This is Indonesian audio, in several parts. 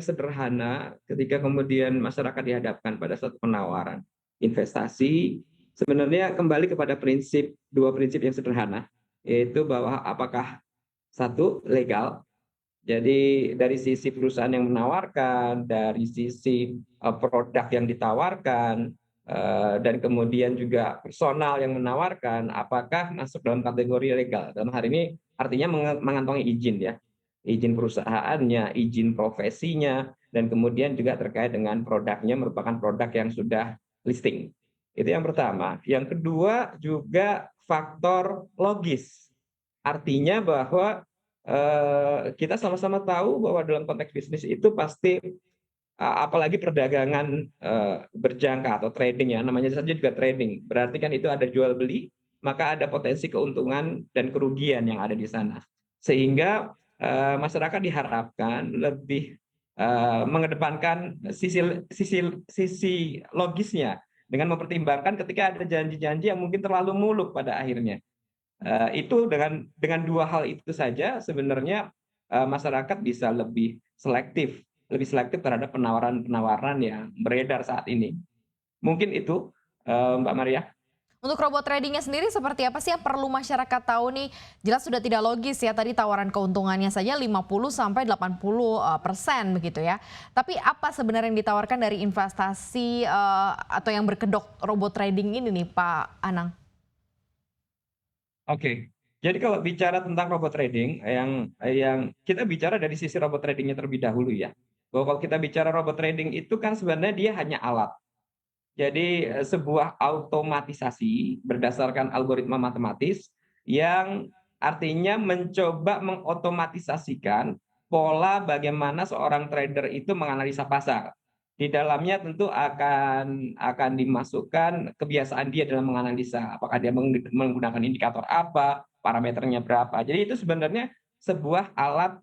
sederhana ketika kemudian masyarakat dihadapkan pada suatu penawaran investasi, sebenarnya kembali kepada dua prinsip yang sederhana, yaitu bahwa apakah satu legal, jadi dari sisi perusahaan yang menawarkan, dari sisi produk yang ditawarkan, dan kemudian juga personal yang menawarkan, apakah masuk dalam kategori legal. Dalam hari ini artinya mengantongi izin ya, izin perusahaannya, izin profesinya, dan kemudian juga terkait dengan produknya merupakan produk yang sudah listing. Itu yang pertama. Yang kedua juga faktor logis. Artinya bahwa kita sama-sama tahu bahwa dalam konteks bisnis itu pasti apalagi perdagangan berjangka atau trading ya, namanya saja juga trading. Berarti kan itu ada jual beli, maka ada potensi keuntungan dan kerugian yang ada di sana. Sehingga masyarakat diharapkan lebih mengedepankan sisi logisnya dengan mempertimbangkan ketika ada janji-janji yang mungkin terlalu muluk pada akhirnya. Itu dengan dua hal itu saja sebenarnya masyarakat bisa lebih selektif terhadap penawaran-penawaran yang beredar saat ini. Mungkin itu, Mbak Maria. Untuk robot tradingnya sendiri seperti apa sih yang perlu masyarakat tahu nih? Jelas sudah tidak logis ya, tadi tawaran keuntungannya saja 50-80% begitu ya. Tapi apa sebenarnya yang ditawarkan dari investasi atau yang berkedok robot trading ini nih Pak Anang? Oke. Jadi kalau bicara tentang robot trading, yang kita bicara dari sisi robot tradingnya terlebih dahulu ya. Bahwa kalau kita bicara robot trading itu kan sebenarnya dia hanya alat. Jadi sebuah automatisasi berdasarkan algoritma matematis yang artinya mencoba mengotomatisasikan pola bagaimana seorang trader itu menganalisa pasar. Di dalamnya tentu akan dimasukkan kebiasaan dia dalam menganalisa, apakah dia menggunakan indikator apa, parameternya berapa. Jadi itu sebenarnya sebuah alat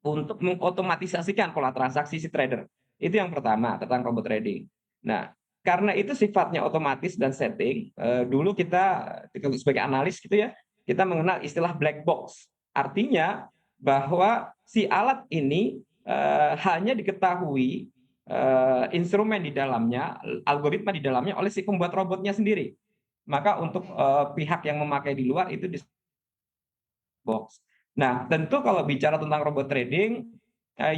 untuk mengotomatisasikan pola transaksi si trader. Itu yang pertama tentang robot trading. Nah, karena itu sifatnya otomatis dan setting, dulu kita sebagai analis gitu ya, kita mengenal istilah black box. Artinya bahwa si alat ini hanya diketahui instrumen di dalamnya, algoritma di dalamnya oleh si pembuat robotnya sendiri. Maka untuk pihak yang memakai di luar itu di box. Nah, tentu kalau bicara tentang robot trading,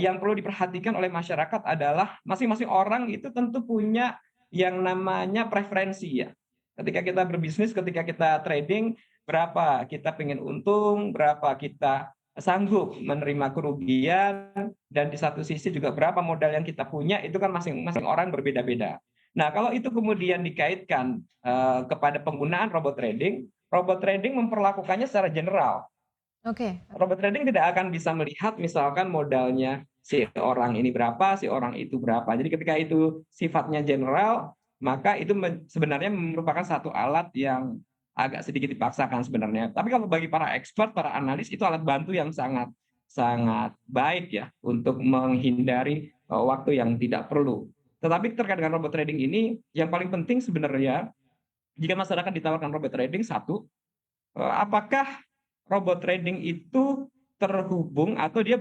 yang perlu diperhatikan oleh masyarakat adalah masing-masing orang itu tentu punya yang namanya preferensi ya. Ketika kita berbisnis, ketika kita trading, berapa kita pengen untung, berapa kita sanggup menerima kerugian, dan di satu sisi juga berapa modal yang kita punya, itu kan masing-masing orang berbeda-beda. Nah, kalau itu kemudian dikaitkan kepada penggunaan robot trading memperlakukannya secara general. Oke. Robot trading tidak akan bisa melihat misalkan modalnya si orang ini berapa, si orang itu berapa. Jadi ketika itu sifatnya general, maka itu sebenarnya merupakan satu alat yang agak sedikit dipaksakan sebenarnya. Tapi kalau bagi para expert, para analis itu alat bantu yang sangat sangat baik ya untuk menghindari waktu yang tidak perlu. Tetapi terkait dengan robot trading ini, yang paling penting sebenarnya jika masyarakat ditawarkan robot trading, satu, apakah robot trading itu terhubung atau dia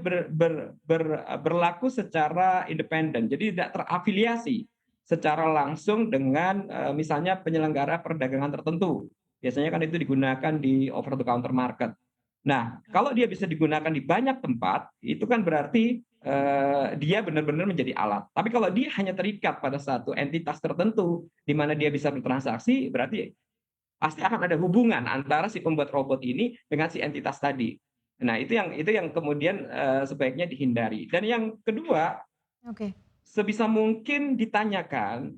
berlaku secara independen, jadi tidak terafiliasi secara langsung dengan misalnya penyelenggara perdagangan tertentu. Biasanya kan itu digunakan di over the counter market. Nah, kalau dia bisa digunakan di banyak tempat, itu kan berarti dia benar-benar menjadi alat. Tapi kalau dia hanya terikat pada satu entitas tertentu, di mana dia bisa bertransaksi, berarti pasti akan ada hubungan antara si pembuat robot ini dengan si entitas tadi. Nah, itu yang kemudian sebaiknya dihindari. Dan yang kedua, Oke. sebisa mungkin ditanyakan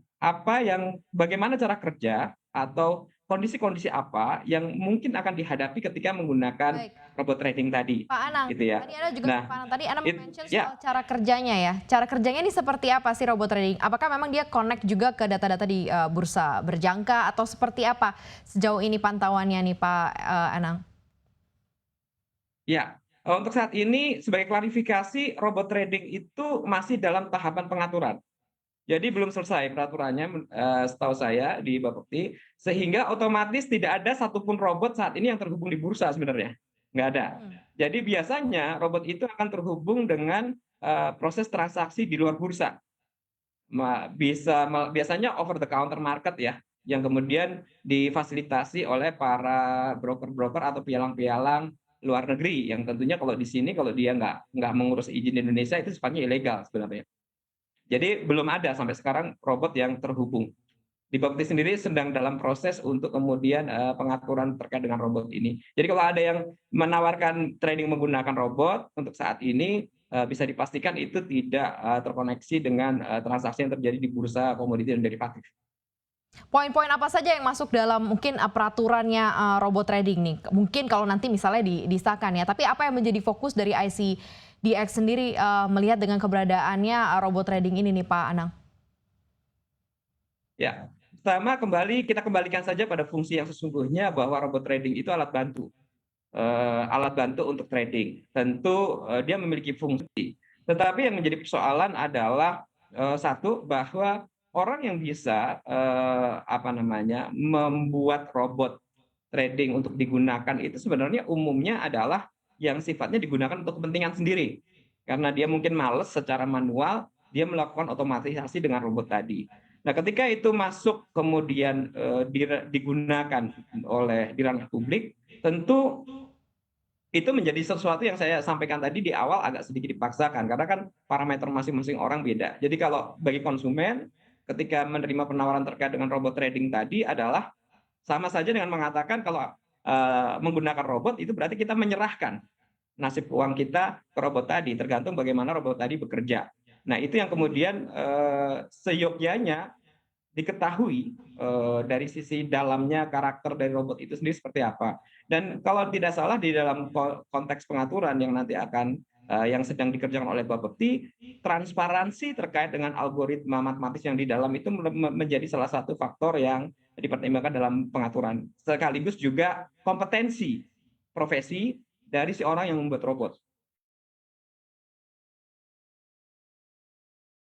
bagaimana cara kerja atau kondisi-kondisi apa yang mungkin akan dihadapi ketika menggunakan Baik. robot trading tadi, Pak Anang, gitu ya. tadi Anda juga Nah, Pak Anang, tadi Anda mention ya. soal cara kerjanya ya. Cara kerjanya ini seperti apa sih robot trading? Apakah memang dia connect juga ke data-data di bursa berjangka atau seperti apa sejauh ini pantauannya nih Pak Anang? Ya, untuk saat ini sebagai klarifikasi, robot trading itu masih dalam tahapan pengaturan. Jadi belum selesai peraturannya, setahu saya di Bapepti, sehingga otomatis tidak ada satupun robot saat ini yang terhubung di bursa sebenarnya, nggak ada. Hmm. Jadi biasanya robot itu akan terhubung dengan proses transaksi di luar bursa. Biasanya over the counter market ya, yang kemudian difasilitasi oleh para broker-broker atau pialang-pialang luar negeri, yang tentunya kalau di sini kalau dia nggak mengurus izin di Indonesia itu sifatnya ilegal sebenarnya. Jadi belum ada sampai sekarang robot yang terhubung. Di Bapepti sendiri sedang dalam proses untuk kemudian pengaturan terkait dengan robot ini. Jadi kalau ada yang menawarkan trading menggunakan robot untuk saat ini bisa dipastikan itu tidak terkoneksi dengan transaksi yang terjadi di bursa komoditi dan derivatif. Poin-poin apa saja yang masuk dalam mungkin peraturannya robot trading nih? Mungkin kalau nanti misalnya disahkan ya, tapi apa yang menjadi fokus dari ICDX sendiri melihat dengan keberadaannya robot trading ini nih Pak Anang? Ya, pertama kita kembalikan saja pada fungsi yang sesungguhnya bahwa robot trading itu alat bantu untuk trading. Tentu dia memiliki fungsi. Tetapi yang menjadi persoalan adalah satu bahwa orang yang bisa membuat robot trading untuk digunakan itu sebenarnya umumnya adalah yang sifatnya digunakan untuk kepentingan sendiri. Karena dia mungkin males secara manual, dia melakukan otomatisasi dengan robot tadi. Nah, ketika itu masuk kemudian digunakan di ranah publik, tentu itu menjadi sesuatu yang saya sampaikan tadi di awal agak sedikit dipaksakan karena kan parameter masing-masing orang beda. Jadi kalau bagi konsumen ketika menerima penawaran terkait dengan robot trading tadi adalah sama saja dengan mengatakan kalau menggunakan robot itu berarti kita menyerahkan nasib uang kita ke robot tadi, tergantung bagaimana robot tadi bekerja. Nah, itu yang kemudian seyogyanya diketahui dari sisi dalamnya karakter dari robot itu sendiri seperti apa. Dan kalau tidak salah di dalam konteks pengaturan yang nanti akan yang sedang dikerjakan oleh Bapepti, transparansi terkait dengan algoritma matematis yang di dalam itu menjadi salah satu faktor yang dipertimbangkan dalam pengaturan. Sekaligus juga kompetensi profesi dari si orang yang membuat robot.